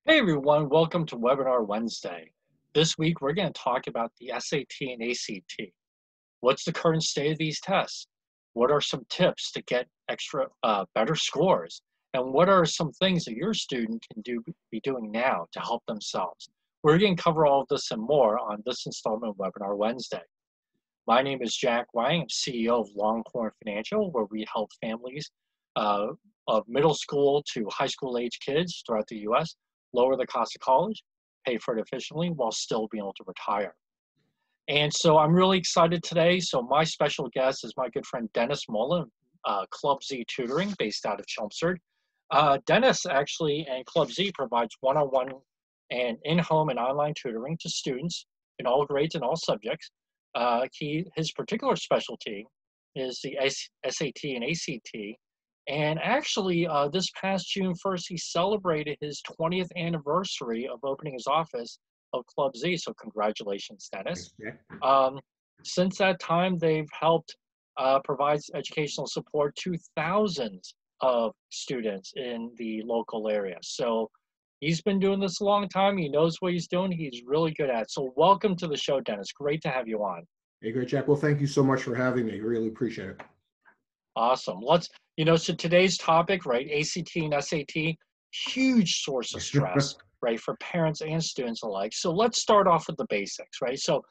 Hey everyone, welcome to Webinar Wednesday. This week we're going to talk about the SAT and ACT. What's the current state of these tests? What are some tips to get better scores? And what are some things that your student can be doing now to help themselves? We're going to cover all of this and more on this installment of Webinar Wednesday. My name is Jack Wang. I'm CEO of Longhorn Financial, where we help families of middle school to high school age kids throughout the U.S. lower the cost of college, pay for it efficiently while still being able to retire. And so I'm really excited today. So my special guest is my good friend Dennis Mullen, Club Z Tutoring, based out of Chelmsford. Dennis actually and Club Z provides one-on-one and in-home and online tutoring to students in all grades and all subjects. His particular specialty is the SAT and ACT. And actually, this past June 1st, he celebrated his 20th anniversary of opening his office of Club Z. So congratulations, Dennis. Since that time, they've helped provide educational support to thousands of students in the local area. So he's been doing this a long time. He knows what he's doing. He's really good at it. So welcome to the show, Dennis. Great to have you on. Hey, great, Jack. Well, thank you so much for having me. Really appreciate it. Awesome. So today's topic, right, ACT and SAT, huge source of stress, right, for parents and students alike. So let's start off with the basics, right? So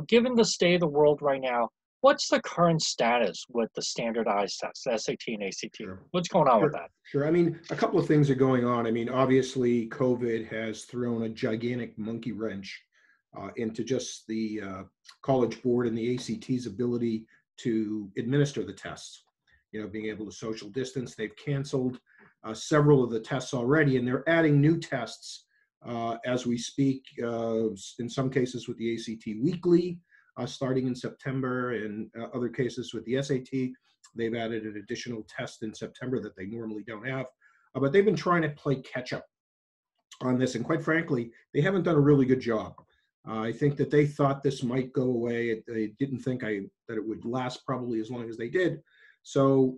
given the state of the world right now, what's the current status with the standardized tests, the SAT and ACT? Sure. What's going on with that? Sure. I mean, a couple of things are going on. I mean, obviously, COVID has thrown a gigantic monkey wrench into just the College Board and the ACT's ability to administer the tests. You know, being able to social distance. They've canceled several of the tests already, and they're adding new tests as we speak, in some cases with the ACT weekly, starting in September, and other cases with the SAT. They've added an additional test in September that they normally don't have. But they've been trying to play catch up on this, and quite frankly, they haven't done a really good job. I think that they thought this might go away. They didn't think that it would last probably as long as they did. So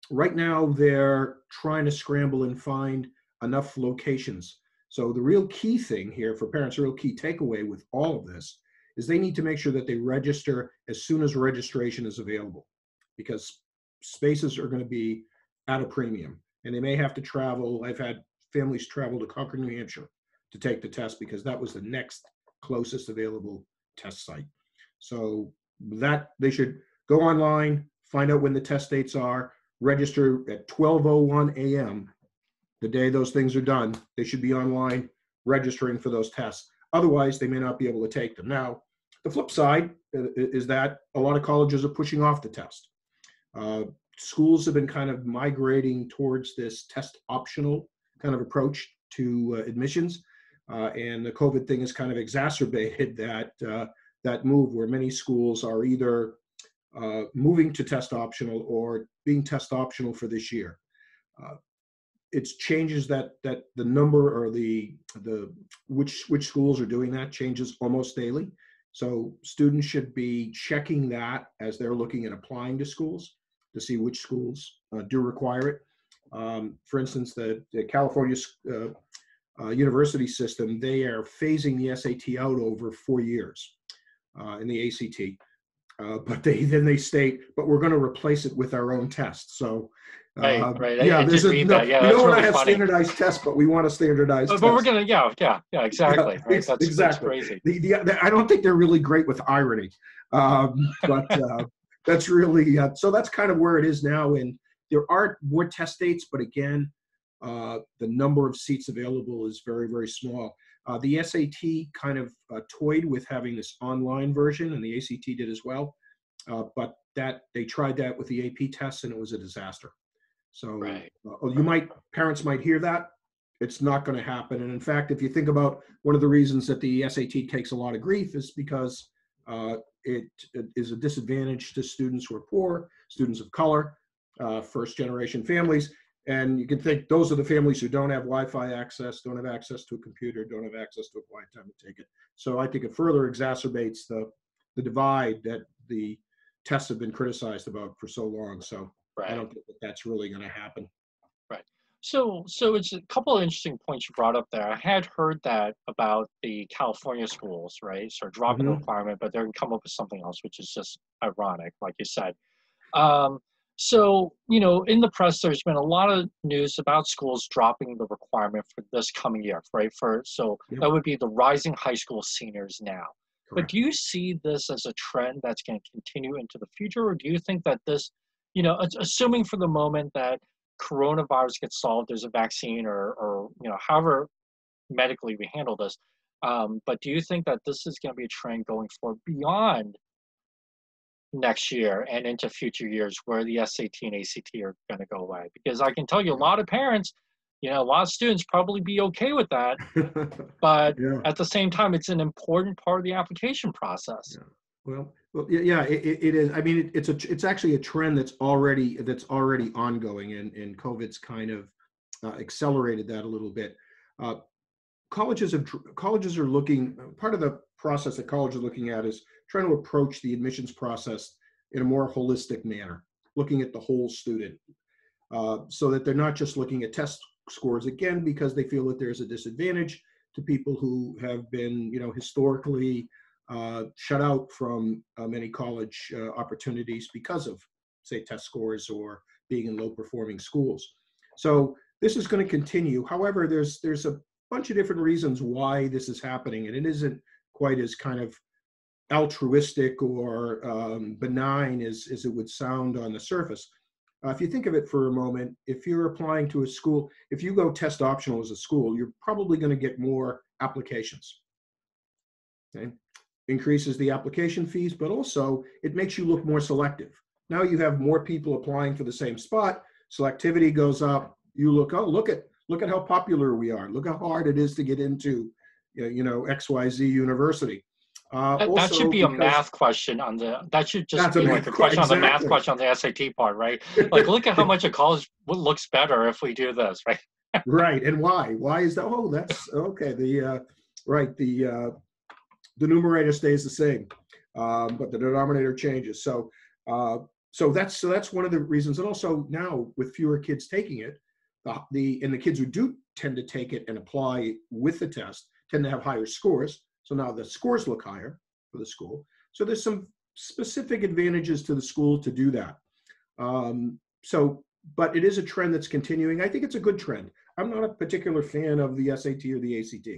right now they're trying to scramble and find enough locations. So the real key thing here for parents, the real key takeaway with all of this is they need to make sure that they register as soon as registration is available, because spaces are going to be at a premium and they may have to travel. I've had families travel to Concord, New Hampshire to take the test because that was the next closest available test site. So that they should go online, find out when the test dates are, register at 12:01 a.m. the day those things are done. They should be online registering for those tests. Otherwise, they may not be able to take them. Now, the flip side is that a lot of colleges are pushing off the test. Schools have been kind of migrating towards this test optional kind of approach to admissions. And the COVID thing has kind of exacerbated that move, where many schools are either moving to test optional or being test optional for this year. It changes that the number or the which schools are doing that changes almost daily. So students should be checking that as they're looking at applying to schools to see which schools do require it. For instance, the California university system, they are phasing the SAT out over 4 years in the ACT. But they state, but we're going to replace it with our own test. So, right. Yeah, we don't want to have standardized tests, but we want a standardized test. But we're going to, exactly. Yeah, right? Exactly. That's crazy. I don't think they're really great with irony, but that's really, so that's kind of where it is now. And there are more test dates, but again, the number of seats available is very, very small. The SAT kind of toyed with having this online version, and the ACT did as well. But they tried that with the AP tests, and it was a disaster. So right. Parents might hear that. It's not going to happen. And in fact, if you think about one of the reasons that the SAT takes a lot of grief is because it is a disadvantage to students who are poor, students of color, first-generation families. And you can think those are the families who don't have Wi-Fi access, don't have access to a computer, don't have access to a quiet time to take it. So I think it further exacerbates the divide that the tests have been criticized about for so long. So right. I don't think that's really going to happen. Right. So it's a couple of interesting points you brought up there. I had heard that about the California schools, right? So dropping the Hmm. requirement, but they're going to come up with something else, which is just ironic, like you said. Um, so, in the press, there's been a lot of news about schools dropping the requirement for this coming year, right? So Yep, that would be the rising high school seniors now. But do correct. you see this as a trend that's going to continue into the future, or do you think that this, assuming for the moment that coronavirus gets solved, there's a vaccine, or however medically we handle this, but do you think that this is going to be a trend going forward beyond next year and into future years where the SAT and ACT are going to go away? Because I can tell you a lot of parents, a lot of students probably be okay with that, but Yeah. at the same time, it's an important part of the application process. Yeah. Well, yeah, yeah, it is. I mean, it's actually a trend that's already ongoing, and COVID's kind of accelerated that a little bit. Uh, colleges are looking. Part of the process that colleges are looking at is trying to approach the admissions process in a more holistic manner, looking at the whole student, so that they're not just looking at test scores again, because they feel that there's a disadvantage to people who have been, historically shut out from many college opportunities because of, say, test scores or being in low performing schools. So this is going to continue. However, there's a bunch of different reasons why this is happening, and it isn't quite as kind of altruistic or benign as it would sound on the surface. If you think of it for a moment, if you're applying to a school, if you go test optional as a school, you're probably going to get more applications. Okay? Increases the application fees, but also it makes you look more selective. Now you have more people applying for the same spot. Selectivity goes up. You look, oh, look at how popular we are. Look how hard it is to get into, XYZ university. That should Also, be a because math question on that should just that's a be like math a question on the math exactly. question on the SAT part, right? Like, look at how much a college looks better if we do this, right? Right. And why? Why is that? Oh, that's okay. Right. The numerator stays the same, but the denominator changes. Uh, so that's one of the reasons. And also now with fewer kids taking it, the kids who do tend to take it and apply with the test tend to have higher scores. So now the scores look higher for the school. So there's some specific advantages to the school to do that. So, but it is a trend that's continuing. I think it's a good trend. I'm not a particular fan of the SAT or the ACT.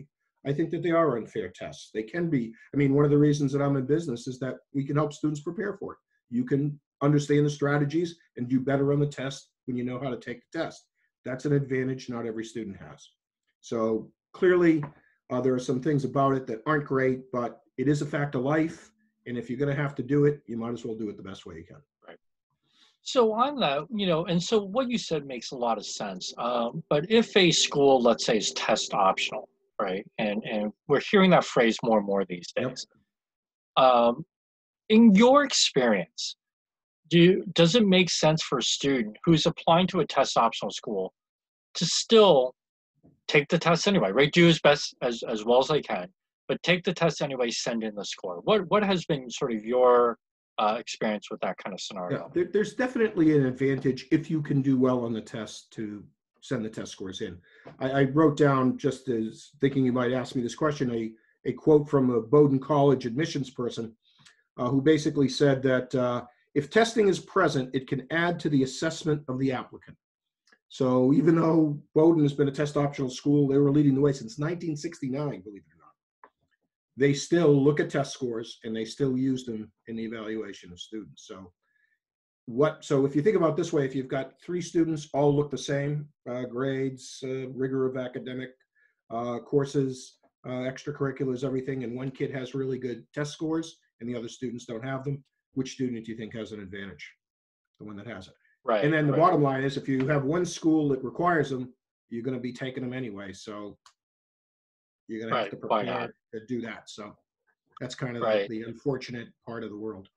I think that they are unfair tests. They can be. I mean, one of the reasons that I'm in business is that we can help students prepare for it. You can understand the strategies and do better on the test when you know how to take the test. That's an advantage not every student has. So clearly, there are some things about it that aren't great, but it is a fact of life. And if you're going to have to do it, you might as well do it the best way you can. Right. So on that, and so what you said makes a lot of sense. But if a school, let's say, is test optional, right, and we're hearing that phrase more and more these Yep. days. Um, in your experience, does it make sense for a student who's applying to a test optional school to still take the test anyway, right? Do as best as well as they can, but take the test anyway, send in the score. What has been sort of your experience with that kind of Yeah, scenario? there's definitely an advantage if you can do well on the test to send the test scores in. I wrote down, just as thinking you might ask me this question, a quote from a Bowdoin College admissions person who basically said that if testing is present, it can add to the assessment of the applicant. So even though Bowdoin has been a test optional school, they were leading the way since 1969, believe it or not. They still look at test scores and they still use them in the evaluation of students. So if you think about it this way, if you've got three students all look the same, grades, rigor of academic courses, extracurriculars, everything, and one kid has really good test scores and the other students don't have them, which student do you think has an advantage? The one that has it. And Right, then the right, bottom line is, if you have one school that requires them, you're going to be taking them anyway. So you're going to have right. to Why not? prepare to do that. So that's kind of the, Right. the unfortunate part of the world.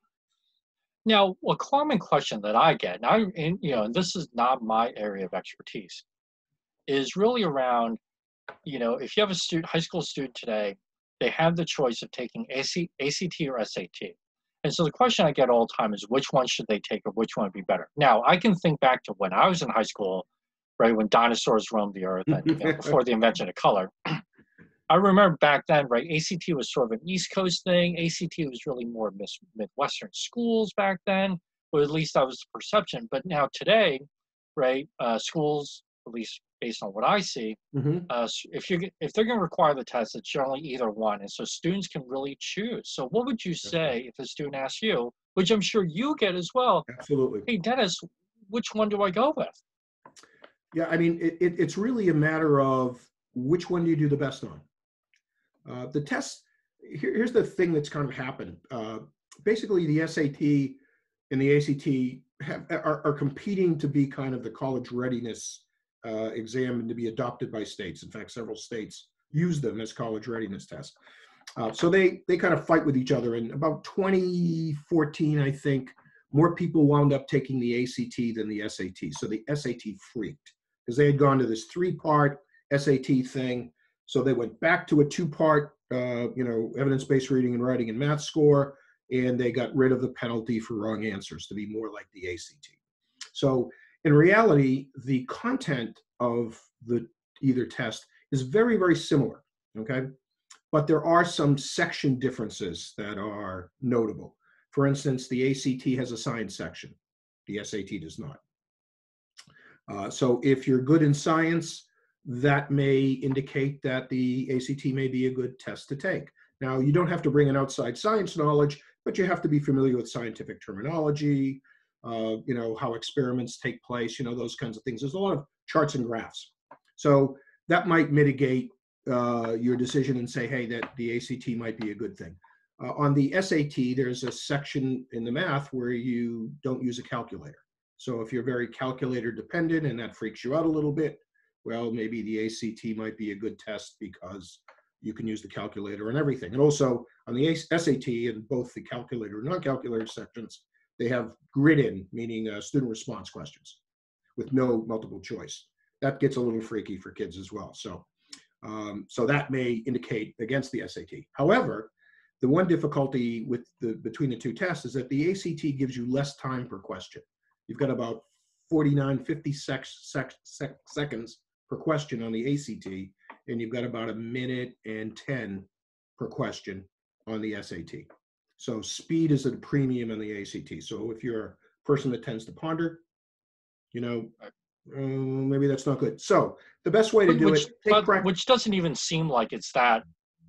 Now, a common question that I get, and this is not my area of expertise, is really around, if you have a high school student today, they have the choice of taking ACT or SAT. And so the question I get all the time is which one should they take or which one would be better? Now, I can think back to when I was in high school, right? When dinosaurs roamed the earth and, before the invention of color. I remember back then, right, ACT was sort of an East Coast thing. ACT was really more Midwestern schools back then, or at least that was the perception. But now today, right, schools, at least based on what I see, Mhm. if they're going to require the test, it's generally either one, and so students can really choose. So, what would you That's right. say if a student asks you, which I'm sure you get as well? Absolutely. Hey, Dennis, which one do I go with? Yeah, I mean, it's really a matter of which one do you do the best on. The test, here's the thing that's kind of happened. Basically, the SAT and the ACT are competing to be kind of the college readiness exam and to be adopted by states. In fact, several states use them as college readiness tests. So they kind of fight with each other. In about 2014, I think, more people wound up taking the ACT than the SAT. So the SAT freaked because they had gone to this 3-part SAT thing. So they went back to a 2-part, evidence-based reading and writing and math score, and they got rid of the penalty for wrong answers to be more like the ACT. So in reality, the content of the either test is very, very similar, okay? But there are some section differences that are notable. For instance, the ACT has a science section. The SAT does not. So if you're good in science, that may indicate that the ACT may be a good test to take. Now, you don't have to bring an outside science knowledge, but you have to be familiar with scientific terminology, how experiments take place, those kinds of things. There's a lot of charts and graphs. So that might mitigate your decision and say, hey, that the ACT might be a good thing. On the SAT, there's a section in the math where you don't use a calculator. So if you're very calculator dependent and that freaks you out a little bit, well, maybe the ACT might be a good test because you can use the calculator and everything. And also on the SAT, in both the calculator and non-calculator sections, they have grid-in, meaning student response questions with no multiple choice. That gets a little freaky for kids as well. So that may indicate against the SAT. However, the one difficulty with between the two tests is that the ACT gives you less time per question. You've got about 49, 50 seconds per question on the ACT, and you've got about 1:10 per question on the SAT. So speed is at a premium on the ACT. So if you're a person that tends to ponder, maybe that's not good. So the best way to do it, Which doesn't even seem like it's that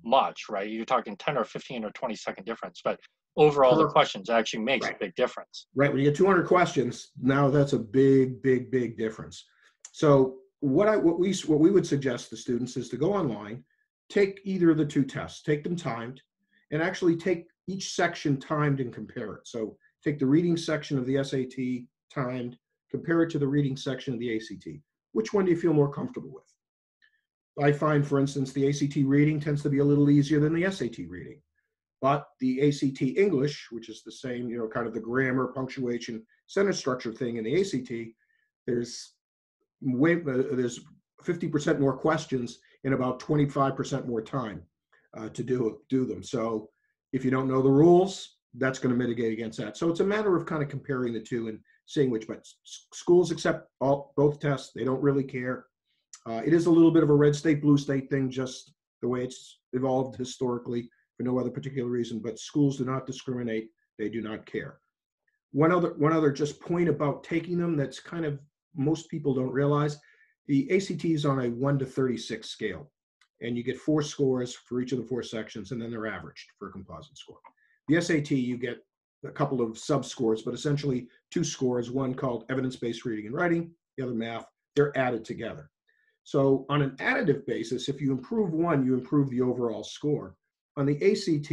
much, right? You're talking 10 or 15 or 20-second difference, but overall the questions actually makes a big difference. Right, when you get 200 questions, now that's a big, big, big difference. So what we would suggest to students is to go online, take either of the two tests, take them timed, and actually take each section timed and compare it. So take the reading section of the SAT timed, compare it to the reading section of the ACT. Which one do you feel more comfortable with? I find, for instance, the ACT reading tends to be a little easier than the SAT reading. But the ACT English, which is the same, kind of the grammar, punctuation, sentence structure thing in the ACT, there's 50% more questions and about 25% more time to do them. So if you don't know the rules, that's going to mitigate against that. So it's a matter of kind of comparing the two and seeing which. But schools accept both tests; they don't really care. It is a little bit of a red state, blue state thing, just the way it's evolved historically for no other particular reason, but schools do not discriminate. They do not care. One other just point about taking them that's kind of most people don't realize, the ACT is on a 1 to 36 scale, and you get 4 scores for each of the 4 sections, and then they're averaged for a composite score. The SAT, you get a couple of sub-scores, but essentially 2 scores, one called evidence-based reading and writing, the other math, they're added together. So on an additive basis, if you improve one, you improve the overall score. On the ACT,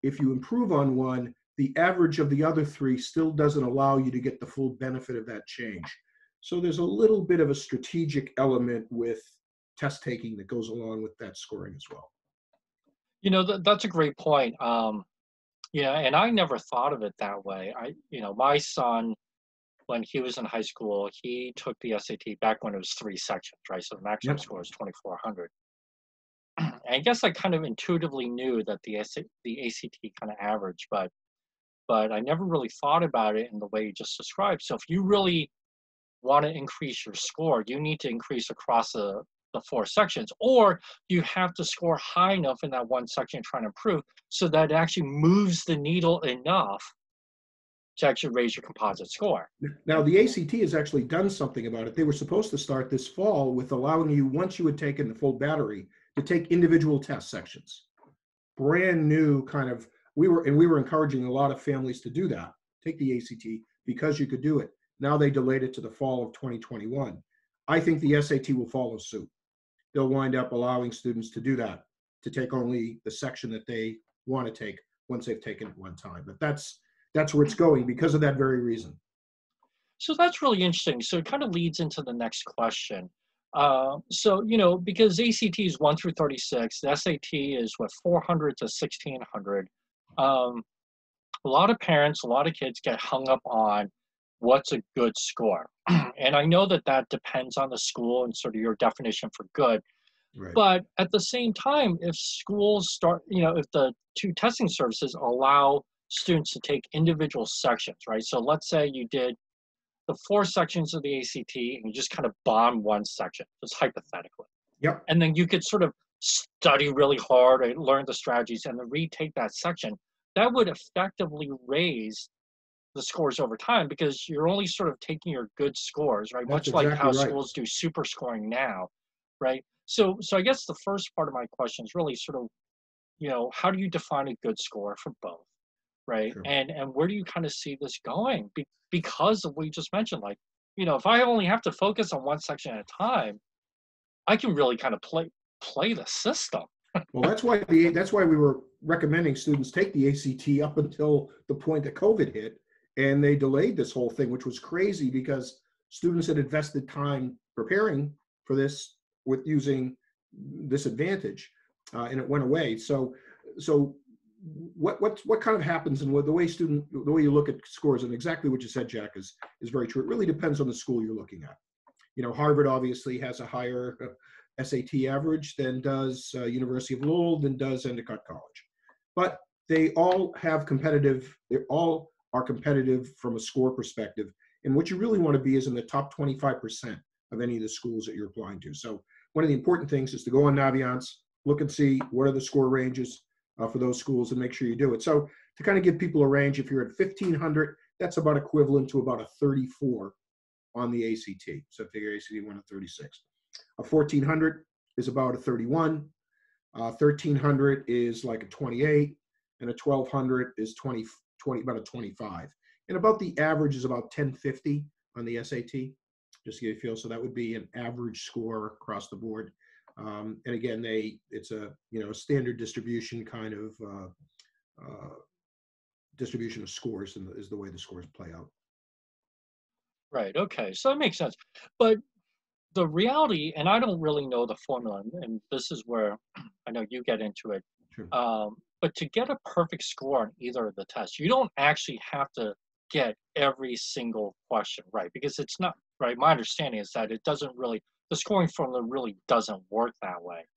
if you improve on one, the average of the other 3 still doesn't allow you to get the full benefit of that change. So there's a little bit of a strategic element with test taking that goes along with that scoring as well. That's a great point. And I never thought of it that way. My son, when he was in high school, he took the SAT back when it was 3 sections, right? So the maximum score was 2,400. And I guess I kind of intuitively knew that the ACT kind of averaged, but I never really thought about it in the way you just described. So if you really want to increase your score, you need to increase across the four sections, or you have to score high enough in that one section trying to improve so that it actually moves the needle enough to actually raise your composite score. Now, the ACT has actually done something about it. They were supposed to start this fall with allowing you, once you had taken the full battery, to take individual test sections. Brand new kind of, we were encouraging a lot of families to do that, take the ACT, because you could do it. Now they delayed it to the fall of 2021. I think the SAT will follow suit. They'll wind up allowing students to do that, to take only the section that they want to take once they've taken it one time. But that's where it's going because of that very reason. So that's really interesting. So it kind of leads into the next question. So, because ACT is 1 through 36, the SAT is what, 400 to 1600. A lot of parents, a lot of kids get hung up on what's a good score. And I know that that depends on the school and sort of your definition for good. Right. But at the same time, if schools start, if the two testing services allow students to take individual sections, right? So let's say you did the four sections of the ACT and you just kind of bomb one section, just hypothetically. Yep. And then you could sort of study really hard and learn the strategies and then retake that section. That would effectively raise the scores over time because you're only sort of taking your good scores, right? That's Much like exactly how right. schools do super scoring now, right? So I guess the first part of my question is really sort of, how do you define a good score for both, right? True. And where do you kind of see this going? Because of what you just mentioned, like, if I only have to focus on one section at a time, I can really kind of play the system. Well, that's why we were recommending students take the ACT up until the point that COVID hit, and they delayed this whole thing, which was crazy because students had invested time preparing for this with using this advantage, and it went away. So what kind of happens, and the way you look at scores, and exactly what you said, Jack, is very true. It really depends on the school you're looking at. Harvard obviously has a higher SAT average than does University of Lowell, than does Endicott College, but they all are competitive from a score perspective. And what you really want to be is in the top 25% of any of the schools that you're applying to. So one of the important things is to go on Naviance, look and see what are the score ranges for those schools, and make sure you do it. So to kind of give people a range, if you're at 1500, that's about equivalent to about a 34 on the ACT. So if your ACT went to 36. A 1400 is about a 31. 1300 is like a 28, and a 1200 is 20, about a 25. And about the average is about 1050 on the SAT, just to get a feel. So that would be an average score across the board. And again, it's a standard distribution kind of distribution of scores, and is the way the scores play out. Right. Okay. So that makes sense. But the reality, and I don't really know the formula, and this is where I know you get into it. Sure. But to get a perfect score on either of the tests, you don't actually have to get every single question right, because it's not right. My understanding is that the scoring formula really doesn't work that way,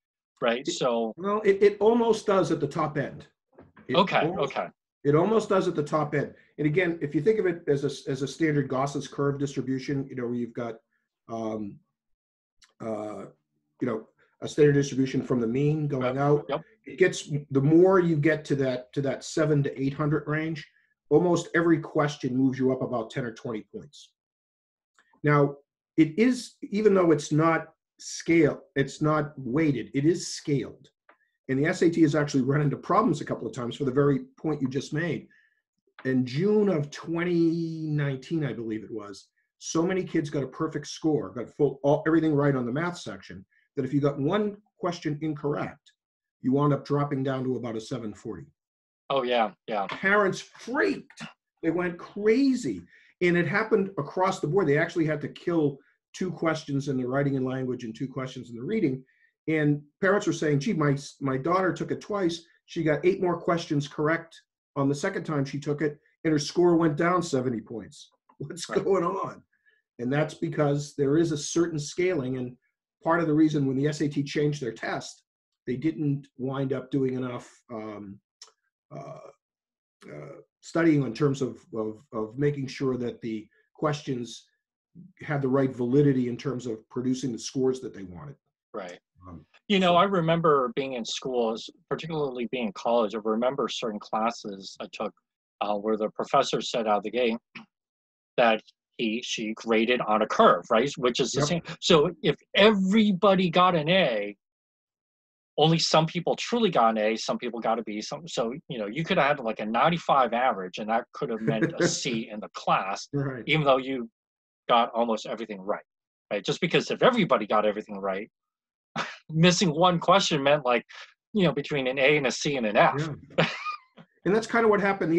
right? Well, it almost does at the top end. Okay. It almost does at the top end. And again, if you think of it as a standard Gauss's curve distribution, where you've got a standard distribution from the mean going out. Yep. It gets, the more you get to that 700 to 800 range, almost every question moves you up about 10 or 20 points. Now, it is, even though it's not weighted, it is scaled. And the SAT has actually run into problems a couple of times for the very point you just made. In June of 2019, I believe it was, so many kids got a perfect score, got everything right on the math section, that if you got one question incorrect, you wound up dropping down to about a 740. Oh, yeah. Parents freaked. They went crazy. And it happened across the board. They actually had to kill 2 questions in the writing and language and 2 questions in the reading. And parents were saying, gee, my daughter took it twice. She got 8 more questions correct on the second time she took it, and her score went down 70 points. What's going on? And that's because there is a certain scaling. And part of the reason when the SAT changed their test, they didn't wind up doing enough studying in terms of making sure that the questions had the right validity in terms of producing the scores that they wanted. Right. Um, You know, so, I remember being in schools, particularly being in college. I remember certain classes I took where the professor said out of the gate that she graded on a curve, right? Which is the yep, same. So if everybody got an A, only some people truly got an A, some people got a B. So you know, you could have had like a 95 average, and that could have meant a C in the class, right. even though you got almost everything right. Right? Just because if everybody got everything right, missing one question meant like, you know, between an A and a C and an F. Yeah. And that's kind of what happened.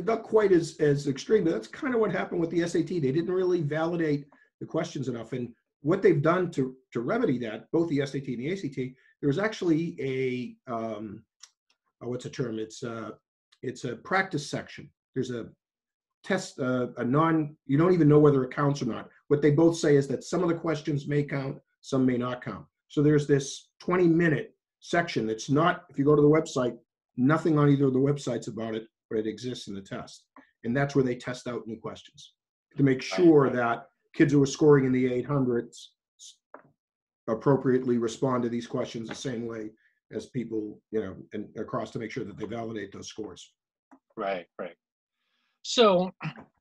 Not quite as extreme, but that's kind of what happened with the SAT. They didn't really validate the questions enough. And what they've done to remedy that, both the SAT and the ACT, there's actually what's the term? It's a practice section. There's a test, you don't even know whether it counts or not. What they both say is that some of the questions may count, some may not count. So there's this 20-minute section that's not, if you go to the website, nothing on either of the websites about it, but it exists in the test. And that's where they test out new questions to make sure that kids who are scoring in the 800s appropriately respond to these questions the same way as people, you know, and across, to make sure that they validate those scores. Right, right. So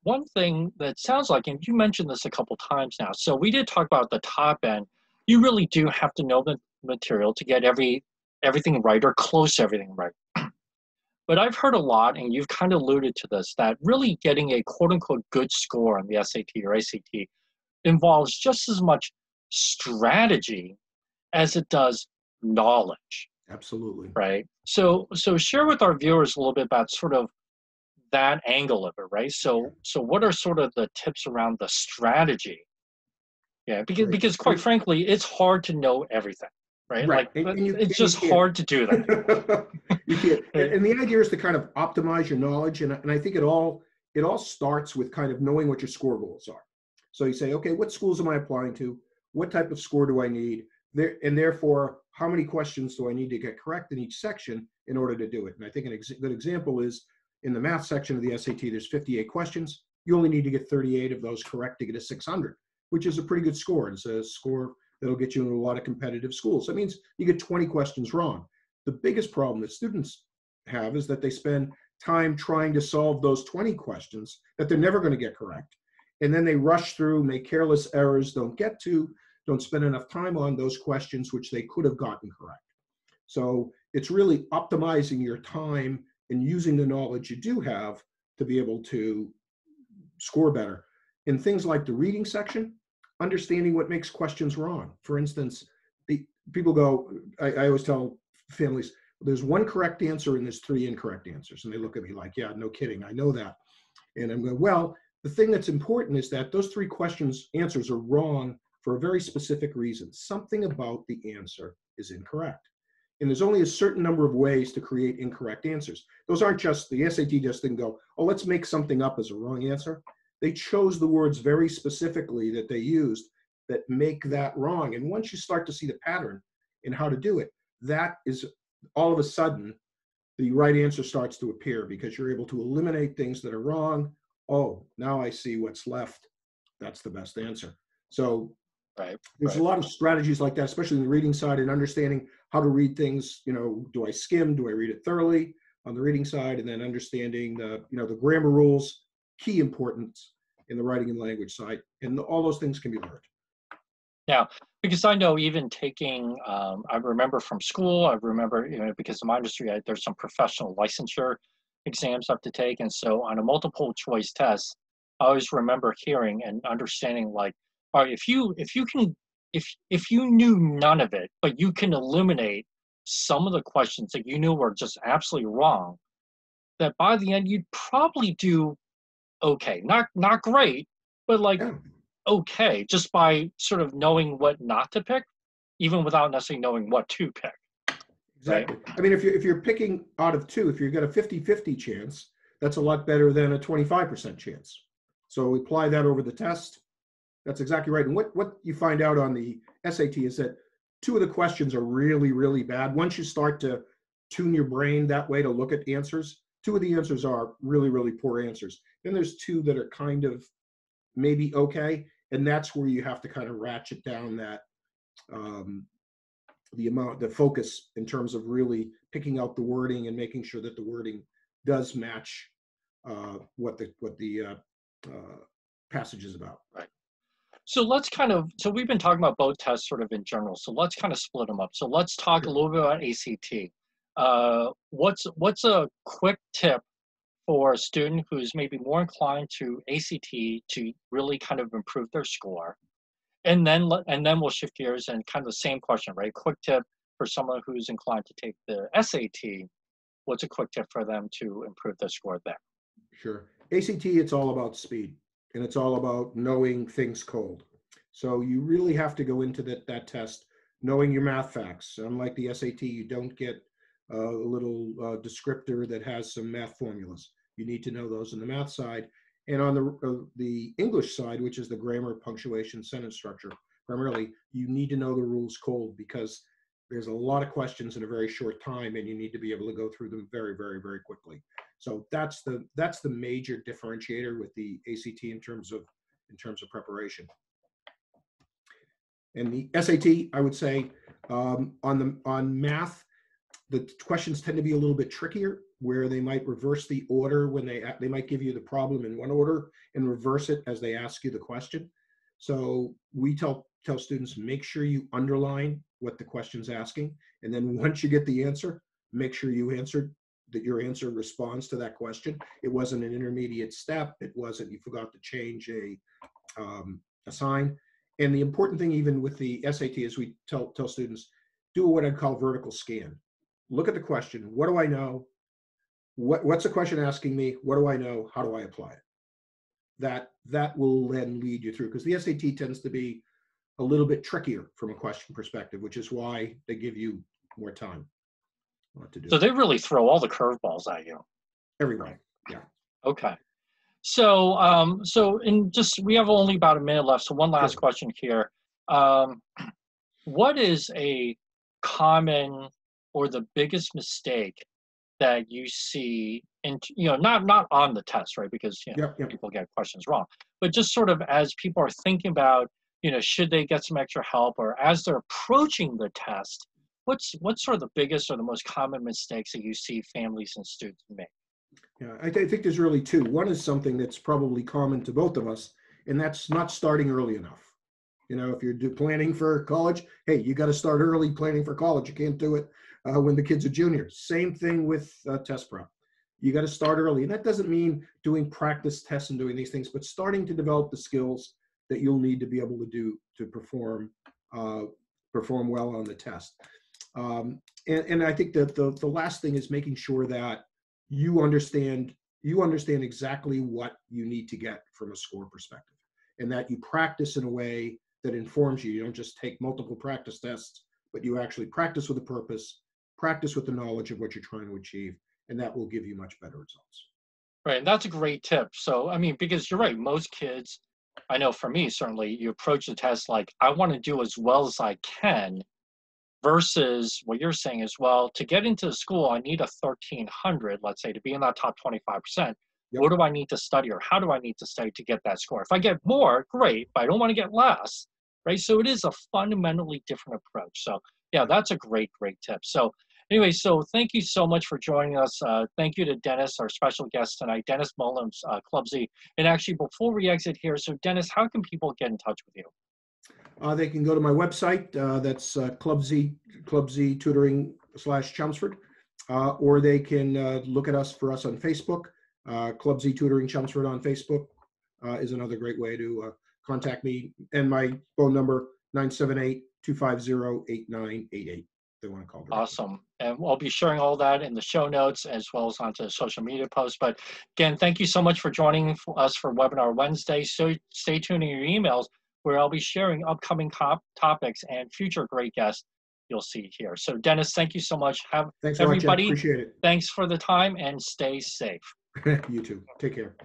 one thing that sounds like, and you mentioned this a couple times now, so we did talk about the top end. You really do have to know the material to get everything right or close to everything right. But I've heard a lot, and you've kind of alluded to this, that really getting a quote unquote good score on the SAT or ACT involves just as much strategy as it does knowledge, Absolutely. right? So share with our viewers a little bit about sort of that angle of it, right? So what are sort of the tips around the strategy? Yeah, Right. because quite frankly, it's hard to know everything, right? Right. Like it's And you just can't. hard to do that. You can't. Right? And the idea is to kind of optimize your knowledge. And I think it all starts with kind of knowing what your score goals are. So you say, okay, what schools am I applying to? What type of score do I need? And therefore, how many questions do I need to get correct in each section in order to do it? And I think a good example is in the math section of the SAT, there's 58 questions. You only need to get 38 of those correct to get a 600, which is a pretty good score. It's a score that'll get you into a lot of competitive schools. That means you get 20 questions wrong. The biggest problem that students have is that they spend time trying to solve those 20 questions that they're never going to get correct. And then they rush through, make careless errors, don't spend enough time on those questions which they could have gotten correct. So it's really optimizing your time and using the knowledge you do have to be able to score better. In things like the reading section, understanding what makes questions wrong. For instance, people go, I always tell families, there's one correct answer and there's 3 incorrect answers. And they look at me like, yeah, no kidding, I know that. And I'm going, well, the thing that's important is that those 3 answers are wrong for a very specific reason. Something about the answer is incorrect. And there's only a certain number of ways to create incorrect answers. Those aren't just, the SAT just didn't go, oh, let's make something up as a wrong answer. They chose the words very specifically that they used that make that wrong. And once you start to see the pattern in how to do it, that is all of a sudden the right answer starts to appear because you're able to eliminate things that are wrong. Oh, now I see what's left. That's the best answer. So there's a lot of strategies like that, especially in the reading side, and understanding how to read things. You know, do I skim? Do I read it thoroughly on the reading side? And then understanding the grammar rules, key importance in the writing and language side. And all those things can be learned. Yeah, because I know even taking, I remember from school, I remember, you know, because of my industry, there's some professional licensure exams I have to take. And so on a multiple choice test, I always remember hearing and understanding like, all right, if you knew none of it, but you can eliminate some of the questions that you knew were just absolutely wrong, that by the end, you'd probably do okay. Not great, but like, Yeah. okay, just by sort of knowing what not to pick, even without necessarily knowing what to pick. Right? Exactly. I mean, if you're picking out of 2, if you've got a 50-50 chance, that's a lot better than a 25% chance. So apply that over the test. That's exactly right. And what you find out on the SAT is that 2 of the questions are really, really bad. Once you start to tune your brain that way to look at answers, 2 of the answers are really, really poor answers. Then there's 2 that are kind of maybe okay. And that's where you have to kind of ratchet down that the focus in terms of really picking out the wording and making sure that the wording does match what the passage is about. Right. So let's so we've been talking about both tests sort of in general. So let's kind of split them up. So let's talk a little bit about ACT. What's a quick tip for a student who's maybe more inclined to ACT to really kind of improve their score? And then we'll shift gears and kind of the same question, right? Quick tip for someone who's inclined to take the SAT. What's a quick tip for them to improve their score there? Sure. ACT, it's all about speed, and it's all about knowing things cold. So you really have to go into that test knowing your math facts. Unlike the SAT, you don't get a little descriptor that has some math formulas. You need to know those on the math side. And on the English side, which is the grammar, punctuation, sentence structure, primarily, you need to know the rules cold, because there's a lot of questions in a very short time, and you need to be able to go through them very, very, very quickly. So that's the major differentiator with the ACT in terms of preparation. And the SAT, I would say, on math, the questions tend to be a little bit trickier, where they might reverse the order when they might give you the problem in one order and reverse it as they ask you the question. So we tell students, make sure you underline what the question's asking, and then once you get the answer, make sure you answered that your answer responds to that question. It wasn't an intermediate step. It wasn't you forgot to change a sign. And the important thing, even with the SAT, is we tell students, do what I'd call vertical scan. Look at the question. What do I know? What's the question asking me? What do I know? How do I apply it? That will then lead you through, because the SAT tends to be a little bit trickier from a question perspective, which is why they give you more time to do. So they really throw all the curveballs at you. Everyone, yeah. Okay. So, we have only about a minute left. So one last question here. What is a common or the biggest mistake that you see in, not on the test, right? Because, people get questions wrong, but just sort of as people are thinking about, should they get some extra help, or as they're approaching the test, what's sort of the biggest or the most common mistakes that you see families and students make? Yeah, I think there's really two. One is something that's probably common to both of us, and that's not starting early enough. If you're planning for college, hey, you got to start early planning for college. You can't do it when the kids are juniors. Same thing with test prep. You got to start early. And that doesn't mean doing practice tests and doing these things, but starting to develop the skills that you'll need to be able to do to perform well on the test. And I think that the last thing is making sure that you understand exactly what you need to get from a score perspective, and that you practice in a way that informs you. You don't just take multiple practice tests, but you actually practice with a purpose, practice with the knowledge of what you're trying to achieve, and that will give you much better results. Right, and that's a great tip. So, because you're right, most kids, I know for me, certainly, you approach the test like, I want to do as well as I can, versus what you're saying is, well, to get into the school, I need a 1300, let's say, to be in that top 25%. Yep. What do I need to study, or how do I need to study to get that score? If I get more, great, but I don't want to get less, right? So it is a fundamentally different approach. So yeah, that's a great tip. So anyway, so thank you so much for joining us. Thank you to Dennis, our special guest tonight, Dennis Mullen, Club Z. And actually, before we exit here, so Dennis, how can people get in touch with you? They can go to my website. That's Club Z Tutoring /Chelmsford, or they can look at us on Facebook. Club Z Tutoring Chelmsford on Facebook is another great way to contact me. And my phone number 978-250-8988. They want to call directly. Awesome. And I'll be sharing all that in the show notes as well as onto social media posts. But again, thank you so much for joining us for Webinar Wednesday. So stay tuned in your emails, where I'll be sharing upcoming topics and future great guests you'll see here. So Dennis, thank you so much. Thanks everybody. Appreciate it. Thanks for the time, and stay safe. You too. Take care.